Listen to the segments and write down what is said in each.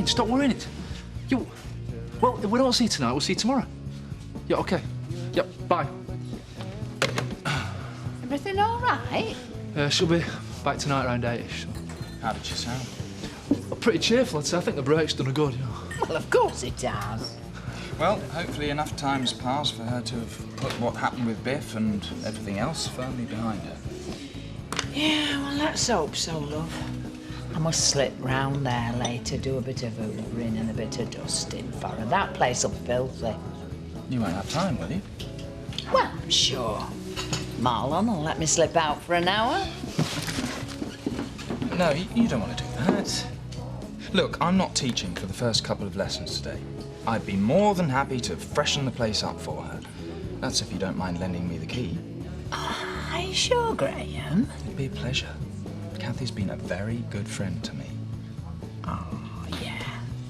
fine. Stop worrying it. Well, we don't see you tonight. We'll see you tomorrow. Yeah, OK. Yep, bye. Everything all right? She'll be back tonight around 8ish. So. How did she sound? Well, pretty cheerful, I'd say. I think the break's done her good, you know. Well, of course it has. Well, hopefully enough time's passed for her to have put what happened with Biff and everything else firmly behind her. Yeah, well, let's hope so, love. I must slip round there later, do a bit of hoovering and a bit of dusting for her. That place'll be filthy. You won't have time, will you? Well, I'm sure. Marlon will let me slip out for an hour. No, you don't want to do that. Look, I'm not teaching for the first couple of lessons today. I'd be more than happy to freshen the place up for her. That's if you don't mind lending me the key. Are you sure, Graham? It'd be a pleasure. Kathy's been a very good friend to me. Oh, yeah.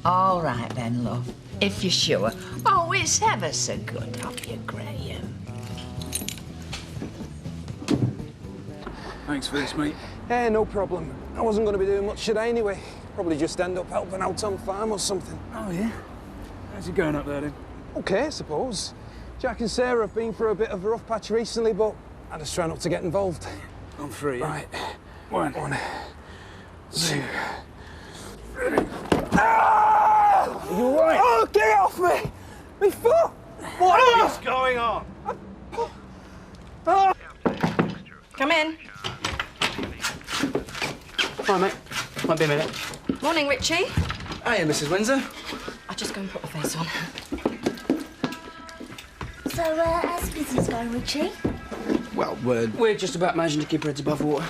All right then, love. If you're sure. Oh, it's ever so good of you, Graham. Thanks for this, mate. Hey, no problem. I wasn't going to be doing much today anyway. Probably just end up helping out on farm or something. Oh, yeah? How's it going up there, then? OK, I suppose. Jack and Sarah have been through a bit of a rough patch recently, but I just try not to get involved. I'm free, yeah? Right. One, 2. Ah! Are you all right? Oh, get it off me! Me foot! What is going on? Come in. Hi, mate. Might be a minute. Morning, Richie. Hiya, Mrs. Windsor. I'll just go and put the face on. So, how's business going, Richie? Well, we're just about managing to keep our heads above water.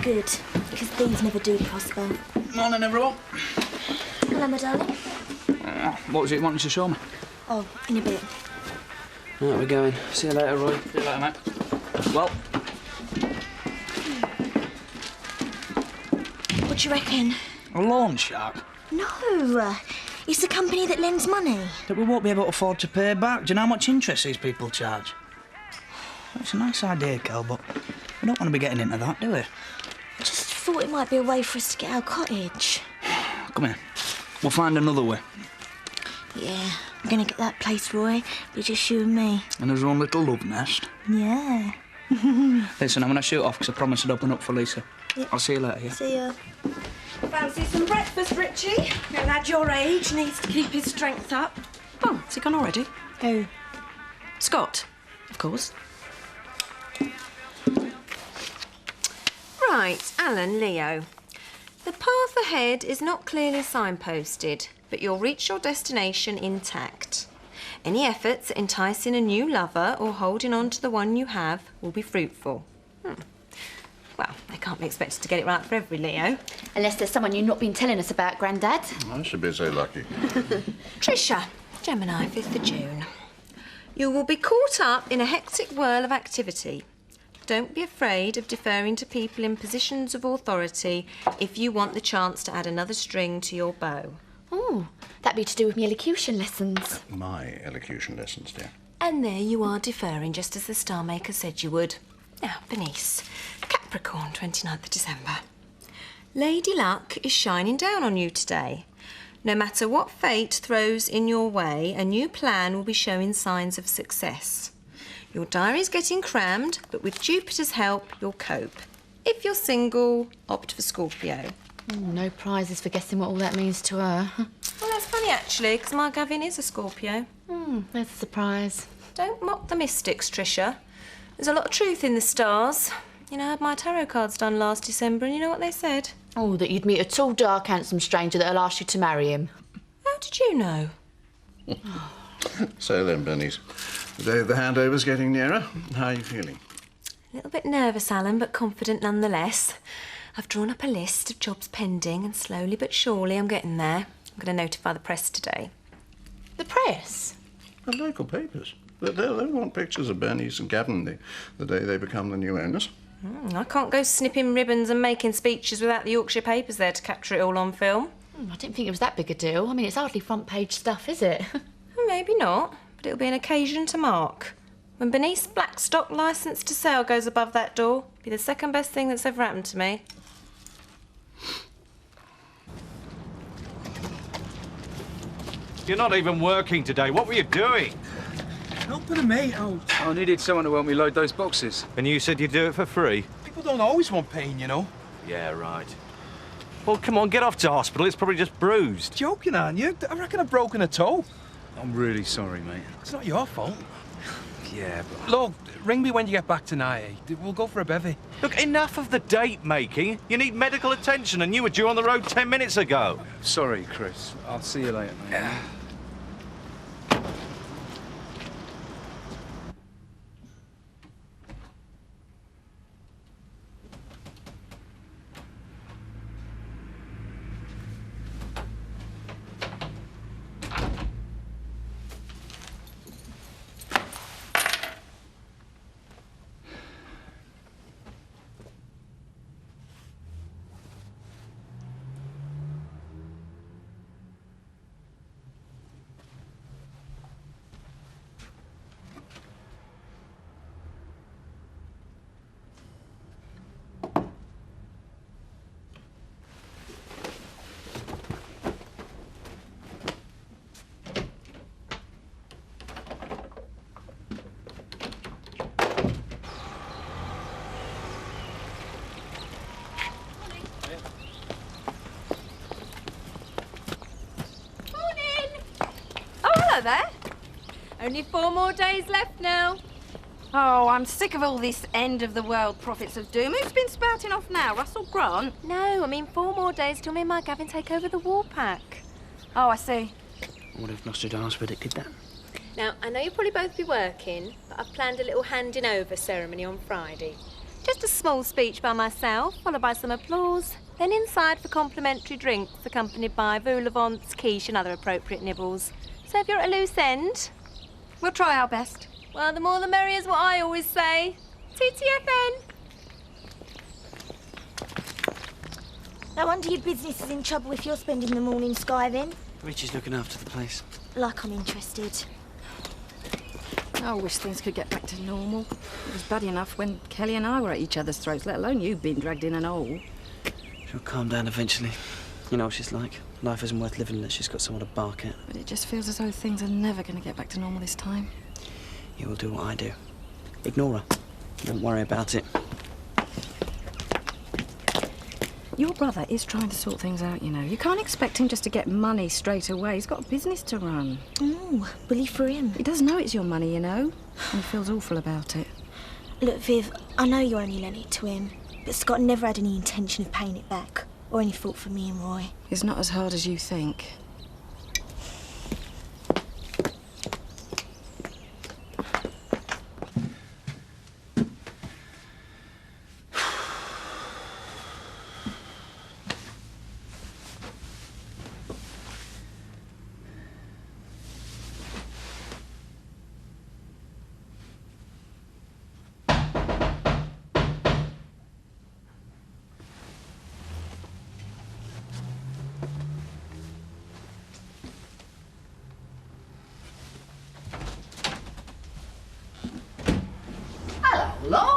Good, because things never do prosper. Morning, everyone. Hello, my darling. What was it you wanted to show me? Oh, in a bit. Right, we're going. See you later, Roy. See you later, mate. Well, What do you reckon? a loan shark No, it's a company that lends money. that we won't be able to afford to pay back. Do you know how much interest these people charge? It's a nice idea, Kel, but we don't want to be getting into that, do we? I just thought it might be a way for us to get our cottage. Come here. We'll find another way. Yeah, we're gonna get that place, Roy. Be just you and me. And our own little love nest. Yeah. Listen, I'm going to shoot off because I promised I'd open up for Lisa. Yep. I'll see you later, yeah? See ya. Fancy some breakfast, Richie? A lad your age needs to keep his strength up. Oh, has he gone already? Who? Scott, of course. Right, Alan, Leo. The path ahead is not clearly signposted, but you'll reach your destination intact. Any efforts at enticing a new lover or holding on to the one you have will be fruitful. Well, they can't be expected to get it right for every Leo. Unless there's someone you've not been telling us about, Grandad. I should be so lucky. Trisha, Gemini, 5th of June. You will be caught up in a hectic whirl of activity. Don't be afraid of deferring to people in positions of authority if you want the chance to add another string to your bow. Oh, that'd be to do with my elocution lessons. My elocution lessons, dear. And there you are deferring, just as the Star Maker said you would. Now, Bernice, Capricorn, 29th of December. Lady Luck is shining down on you today. No matter what fate throws in your way, a new plan will be showing signs of success. Your diary's getting crammed, but with Jupiter's help, you'll cope. If you're single, opt for Scorpio. No prizes for guessing what all that means to her. Well, that's funny, actually, because my Gavin is a Scorpio. There's a surprise. Don't mock the mystics, Trisha. There's a lot of truth in the stars. You know, I had my tarot cards done last December, and you know what they said? Oh, that you'd meet a tall, dark, handsome stranger that'll ask you to marry him. How did you know? So then, Bernice, the day of the handover's getting nearer. How are you feeling? A little bit nervous, Alan, but confident nonetheless. I've drawn up a list of jobs pending, and slowly but surely I'm getting there. I'm going to notify the press today. The press? The local papers. They'll want pictures of Bernice and Gavin the day they become the new owners. I can't go snipping ribbons and making speeches without the Yorkshire papers there to capture it all on film. I didn't think it was that big a deal. I mean, it's hardly front-page stuff, is it? Maybe not, but it'll be an occasion to mark. When Bernice Blackstock licence to sale goes above that door, it'll be the second best thing that's ever happened to me. You're not even working today. What were you doing? Helping a mate out. I needed someone to help me load those boxes. And you said you'd do it for free? People don't always want pain, you know. Yeah, right. Well, come on, get off to hospital. It's probably just bruised. Joking, aren't you? I reckon I've broken a toe. I'm really sorry, mate. It's not your fault. Yeah, but... Look, ring me when you get back tonight, eh? We'll go for a bevy. Look, enough of the date making. You need medical attention, and you were due on the road 10 minutes ago. Sorry, Chris. I'll see you later, mate. Hello there. Only 4 more days left now. Oh, I'm sick of all this end-of-the-world prophets of doom. Who's been spouting off now? Russell Grant? No, I mean 4 more days till me and my Gavin take over the war pack. Oh, I see. What if Nostradamus predicted that? Now, I know you'll probably both be working, but I've planned a little handing over ceremony on Friday. Just a small speech by myself, followed by some applause. Then inside for complimentary drinks, accompanied by vol au vents, quiche and other appropriate nibbles. So if you're at a loose end... We'll try our best. Well, the more the merrier is what I always say. TTFN! No wonder your business is in trouble if you're spending the morning skiving. Richie's looking after the place. Like I'm interested. I wish things could get back to normal. It was bad enough when Kelly and I were at each other's throats, let alone you being dragged in an hole. She'll calm down eventually. You know what she's like. Life isn't worth living unless she's got someone to bark at. But it just feels as though things are never going to get back to normal this time. You will do what I do. Ignore her. Don't worry about it. Your brother is trying to sort things out, you know. You can't expect him just to get money straight away. He's got a business to run. Oh, bully for him. He does know it's your money, you know. And he feels awful about it. Look, Viv, I know you only lent it to him, but Scott never had any intention of paying it back. Or any fault for me and Roy. It's not as hard as you think.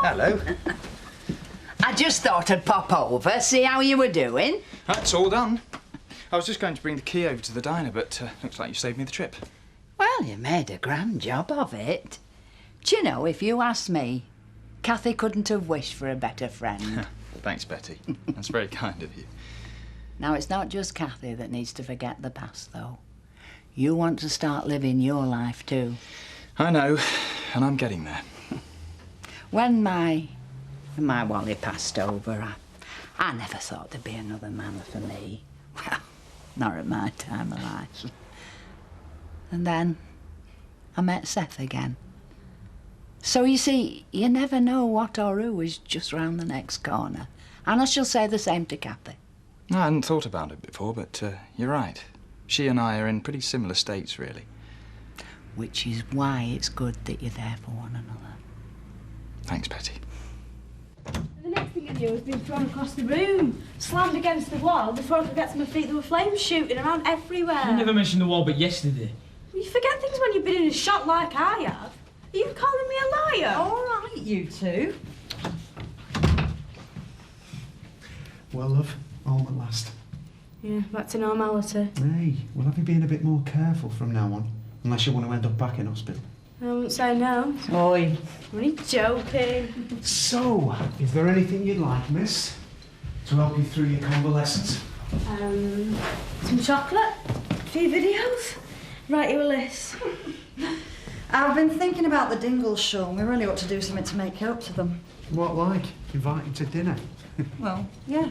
Hello. I just thought I'd pop over, see how you were doing. That's all done. I was just going to bring the key over to the diner, but looks like you saved me the trip. Well, you made a grand job of it. Do you know, if you ask me, Cathy couldn't have wished for a better friend. Thanks, Betty. That's very kind of you. Now, it's not just Cathy that needs to forget the past, though. You want to start living your life, too. I know, and I'm getting there. When my Wally passed over, I never thought there'd be another man for me. Well, not at my time of life. And then I met Seth again. So you see, you never know what or who is just round the next corner. And I shall say the same to Cathy. I hadn't thought about it before, but you're right. She and I are in pretty similar states, really. Which is why it's good that you're there for one another. Thanks, Betty. The next thing I knew, I was being thrown across the room, slammed against the wall. Before I could get to my feet, there were flames shooting around everywhere. You never mentioned the wall but yesterday. You forget things when you've been in a shot like I have. Are you calling me a liar? All right, you two. Well, love, home at last. Yeah, back to normality. Hey, we'll have you being a bit more careful from now on, unless you want to end up back in hospital. I wouldn't say no. Oi. I'm only joking. So, is there anything you'd like, miss, to help you through your convalescence? Some chocolate, a few videos, write you a list. I've been thinking about the Dingles show, and we really ought to do something to make up to them. What like? Invite him to dinner? Well, yeah.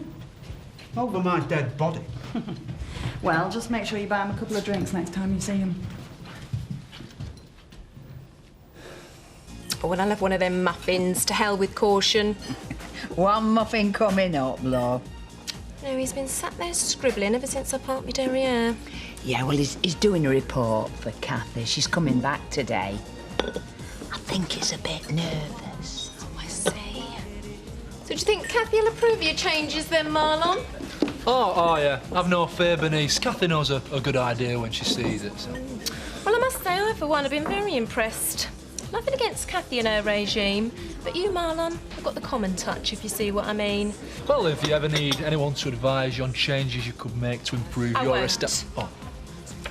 Over my dead body. Well, just make sure you buy him a couple of drinks next time you see him. Oh, and I'll have one of them muffins. To hell with caution. One muffin coming up, love. No, he's been sat there scribbling ever since I parked my derriere. Yeah, well, he's doing a report for Kathy. She's coming back today. I think he's a bit nervous. Oh, I see. So do you think Kathy will approve your changes then, Marlon? Oh, yeah. I've no fear, Bernice. Kathy knows a good idea when she sees it, so... Well, I must say, I, for one, have been very impressed. Nothing against Kathy and her regime, but you, Marlon, have got the common touch, if you see what I mean. Well, if you ever need anyone to advise you on changes you could make to improve your estate... Oh.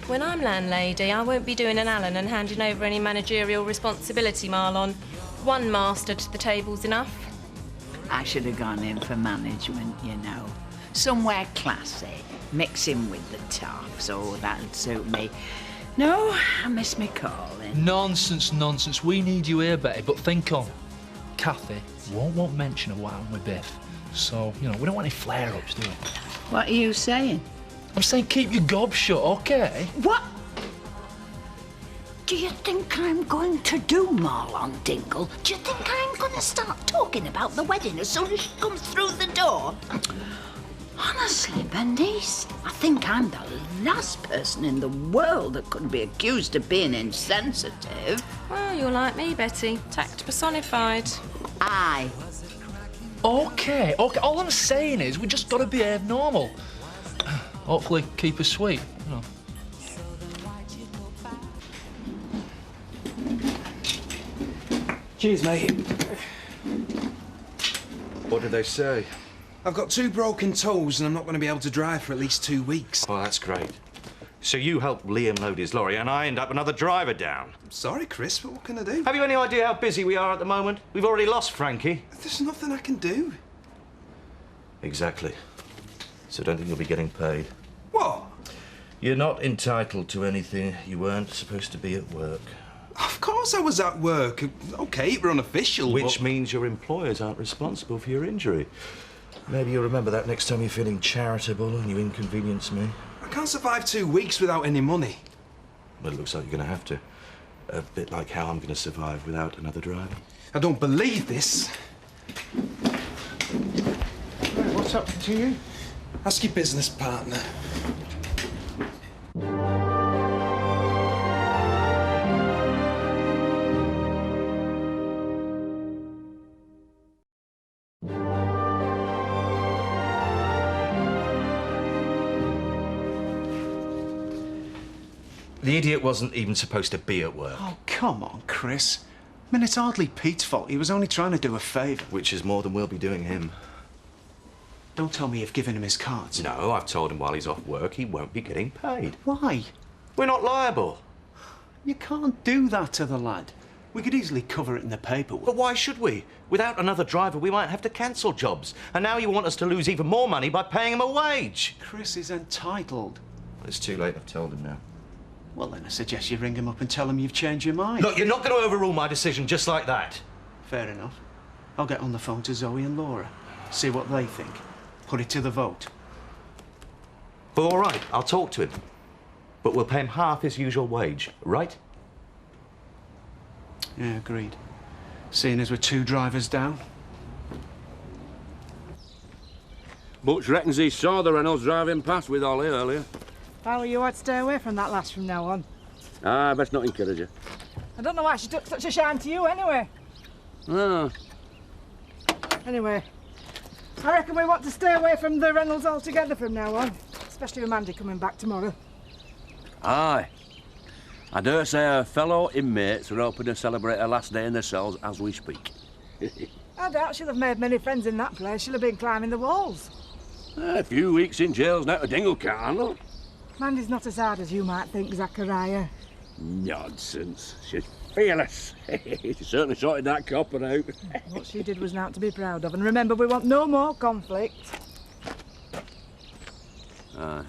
When I'm landlady, I won't be doing an Allen and handing over any managerial responsibility, Marlon. One master to the table's enough. I should have gone in for management, you know. Somewhere classy, mixing with the tops. Oh, that'd suit me. No, I miss me calling. Nonsense, nonsense. We need you here, Betty, but think on. Kathy won't mention of what happened with Biff. So, you know, we don't want any flare-ups, do we? What are you saying? I'm saying keep your gob shut, OK? What do you think I'm going to do, Marlon Dingle? Do you think I'm going to start talking about the wedding as soon as she comes through the door? Honestly, Bernice, I think I'm the last person in the world that could be accused of being insensitive. Well, you're like me, Betty. Tact personified. Aye. OK. All I'm saying is we just got to behave normal. Hopefully keep us sweet, you know. Cheers, mate. What did they say? I've got 2 broken toes and I'm not going to be able to drive for at least 2 weeks. Oh, that's great. So you help Liam load his lorry and I end up another driver down. I'm sorry, Chris, but what can I do? Have you any idea how busy we are at the moment? We've already lost Frankie. There's nothing I can do. Exactly. So don't think you'll be getting paid. What? You're not entitled to anything. You weren't supposed to be at work. Of course I was at work. OK, we're unofficial, Which but... means your employers aren't responsible for your injury. Maybe you'll remember that next time you're feeling charitable and you inconvenience me. I can't survive 2 weeks without any money. Well, it looks like you're going to have to. A bit like how I'm going to survive without another driver. I don't believe this. Hey, what's happened to you? Ask your business partner. The idiot wasn't even supposed to be at work. Oh, come on, Chris. I mean, it's hardly Pete's fault. He was only trying to do a favour. Which is more than we'll be doing him. Don't tell me you've given him his cards. No, I've told him while he's off work he won't be getting paid. Why? We're not liable. You can't do that to the lad. We could easily cover it in the paperwork. But why should we? Without another driver, we might have to cancel jobs. And now you want us to lose even more money by paying him a wage. Chris is entitled. It's too late, I've told him now. Well, then I suggest you ring him up and tell him you've changed your mind. Look, you're not going to overrule my decision just like that. Fair enough. I'll get on the phone to Zoe and Laura, see what they think. Put it to the vote. But all right, I'll talk to him. But we'll pay him half his usual wage, right? Yeah, agreed. Seeing as we're 2 drivers down. Butch reckons he saw the Reynolds driving past with Ollie earlier. Well, you ought to stay away from that lass from now on. Ah, best not encourage her. I don't know why she took such a shine to you anyway. Ah. Anyway, I reckon we want to stay away from the Reynolds altogether from now on, especially with Mandy coming back tomorrow. Aye. I dare say her fellow inmates are hoping to celebrate her last day in their cells as we speak. I doubt she'll have made many friends in that place. She'll have been climbing the walls. A few weeks in jail's not a dingle can't handle. Mandy's not as hard as you might think, Zachariah. Nonsense. She's fearless. She certainly sorted that copper out. What she did was not to be proud of. And remember, we want no more conflict. Aye.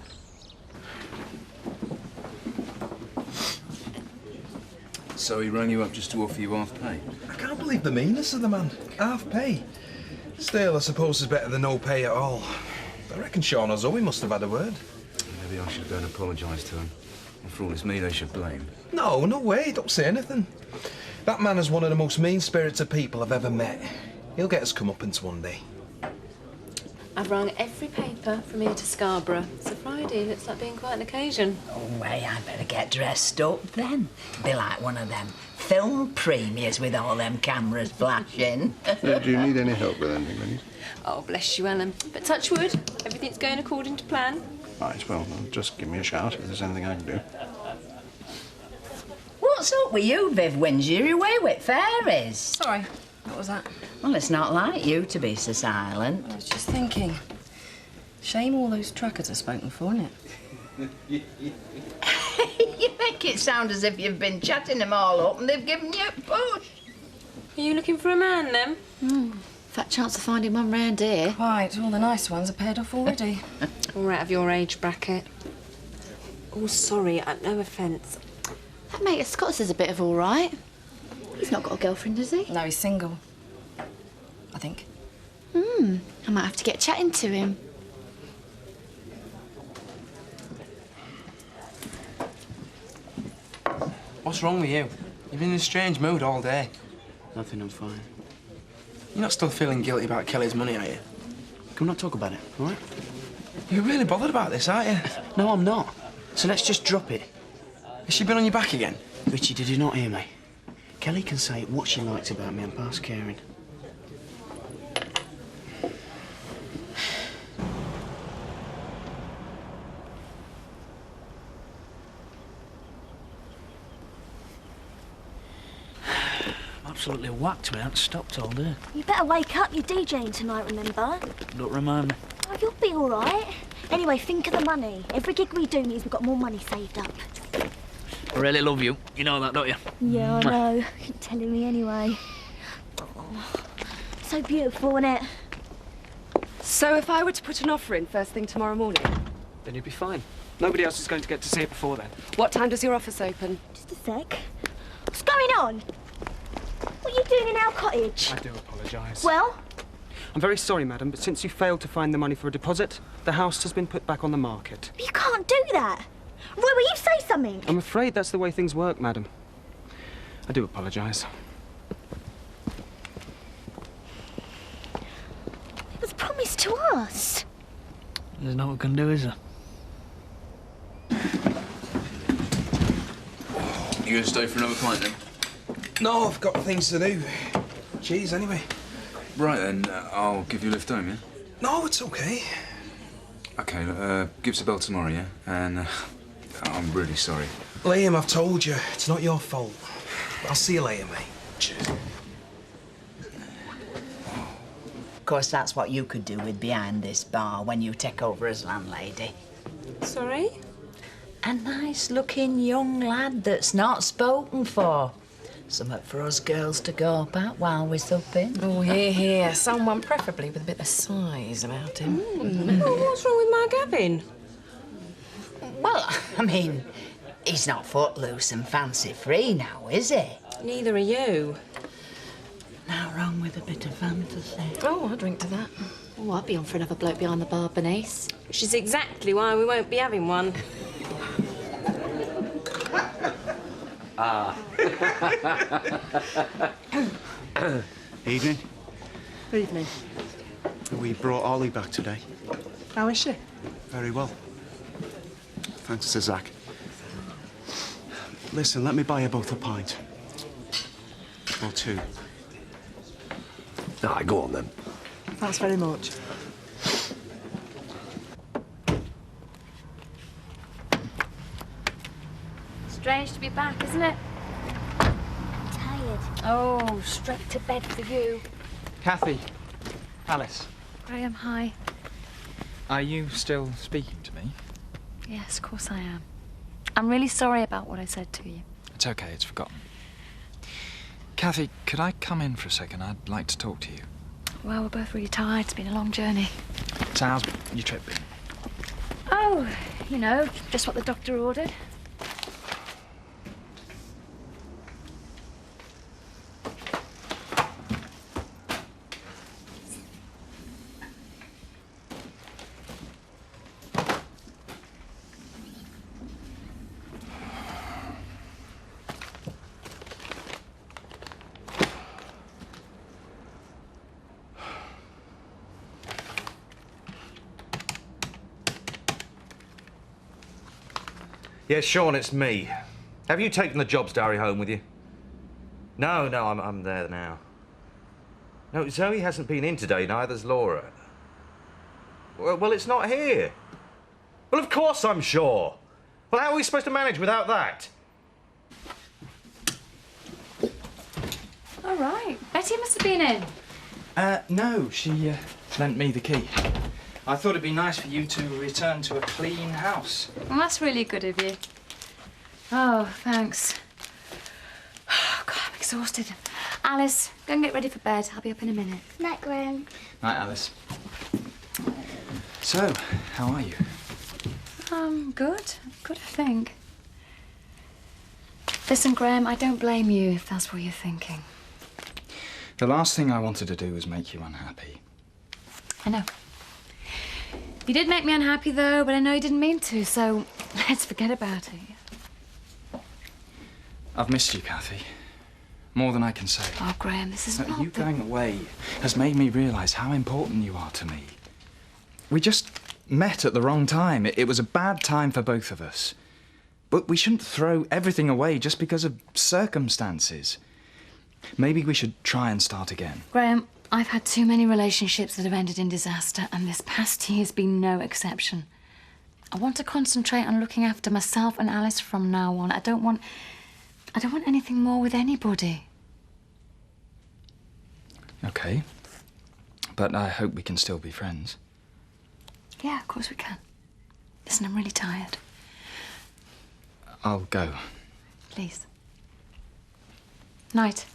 So he rang you up just to offer you half pay? I can't believe the meanness of the man. Half pay. Still, I suppose it's better than no pay at all. I reckon Sean or Zoe must have had a word. Maybe I should go and apologise to him. After all, it's me they should blame. No way, don't say anything. That man is one of the most mean-spirited people I've ever met. He'll get his comeuppance one day. I've rung every paper from here to Scarborough. It's a Friday, looks like being quite an occasion. Oh, way, I'd better get dressed up then. Be like one of them film premiers with all them cameras flashing. Do you need any help with anything, Minnie? Oh, bless you, Ellen. But touch wood, everything's going according to plan. Right, well, just give me a shout if there's anything I can do. What's up with you, Viv Windsor? You're away with fairies. Sorry, what was that? Well, it's not like you to be so silent. I was just thinking. Shame all those truckers are spoken for, isn't it? You make it sound as if you've been chatting them all up and they've given you a push. Are you looking for a man, then? Fat chance of finding one round here. Quite, all the nice ones are paid off already. All out of your age bracket. Oh, sorry, no offence. That mate of Scott's is a bit of all right. He's not got a girlfriend, has he? No, he's single. I think. I might have to get chatting to him. What's wrong with you? You've been in a strange mood all day. Nothing, I'm fine. You're not still feeling guilty about Kelly's money, are you? Can we not talk about it, all right? You're really bothered about this, aren't you? No, I'm not. So let's just drop it. Has she been on your back again? Richie, did you not hear me? Kelly can say what she likes about me and past caring. Absolutely whacked me, I haven't stopped all day. You better wake up. You're DJing tonight, remember? Don't remind me. Oh, you'll be all right. Anyway, think of the money. Every gig we do means we've got more money saved up. I really love you. You know that, don't you? Yeah, I know. Keep telling me anyway. Oh, so beautiful, isn't it? So if I were to put an offer in first thing tomorrow morning? Then you'd be fine. Nobody else is going to get to see it before then. What time does your office open? Just a sec. What's going on? What are you doing in our cottage? I do apologise. Well? I'm very sorry, madam, but since you failed to find the money for a deposit, the house has been put back on the market. You can't do that. Roy, will you say something? I'm afraid that's the way things work, madam. I do apologise. It was promised to us. There's no one can do, is there? You gonna stay for another pint then? No, I've got things to do. Cheers, anyway. Right then, I'll give you a lift home, yeah? No, it's okay. Okay, give us a bell tomorrow, yeah? And I'm really sorry. Liam, I've told you, it's not your fault. I'll see you later, mate. Cheers. Of course, that's what you could do with behind this bar when you take over as landlady. Sorry? A nice-looking young lad that's not spoken for. Something for us girls to go up at while we're supping. Oh, hear, hear. Someone preferably with a bit of size about him. Oh, what's wrong with my Gavin? Well, I mean, he's not footloose and fancy-free now, is he? Neither are you. Now wrong with a bit of fantasy. Oh, I'll drink to that. Oh, I'd be on for another bloke behind the bar, Bernice. Which is exactly why we won't be having one. Evening. Evening. We brought Ollie back today. How is she? Very well. Thanks to Zach. Listen, let me buy you both a pint. Or two. Aye, go on then. Thanks very much. Strange to be back, isn't it? Tired. Oh, straight to bed for you. Kathy. Alice. Graham, hi. Are you still speaking to me? Yes, of course I am. I'm really sorry about what I said to you. It's okay, it's forgotten. Kathy, could I come in for a second? I'd like to talk to you. Well, we're both really tired. It's been a long journey. So how's your trip been? Oh, you know, just what the doctor ordered. Yes, Sean, it's me. Have you taken the jobs diary home with you? No, I'm there now. No, Zoe hasn't been in today, neither's Laura. Well, it's not here. Well, of course I'm sure. Well, how are we supposed to manage without that? All right. Betty must have been in. No, she lent me the key. I thought it'd be nice for you to return to a clean house. Well, that's really good of you. Oh, thanks. Oh, God, I'm exhausted. Alice, go and get ready for bed. I'll be up in a minute. Night, Graham. Night, Alice. So, how are you? Good. Good, I think. Listen, Graham, I don't blame you if that's what you're thinking. The last thing I wanted to do was make you unhappy. I know. You did make me unhappy, though, but I know you didn't mean to, so let's forget about it. I've missed you, Kathy. More than I can say. Oh, Graham, this is not You going away has made me realise how important you are to me. We just met at the wrong time. It was a bad time for both of us. But we shouldn't throw everything away just because of circumstances. Maybe we should try and start again. Graham, I've had too many relationships that have ended in disaster, and this past year's been no exception. I want to concentrate on looking after myself and Alice from now on. I don't want anything more with anybody. Okay. But I hope we can still be friends. Yeah, of course we can. Listen, I'm really tired. I'll go. Please. Night.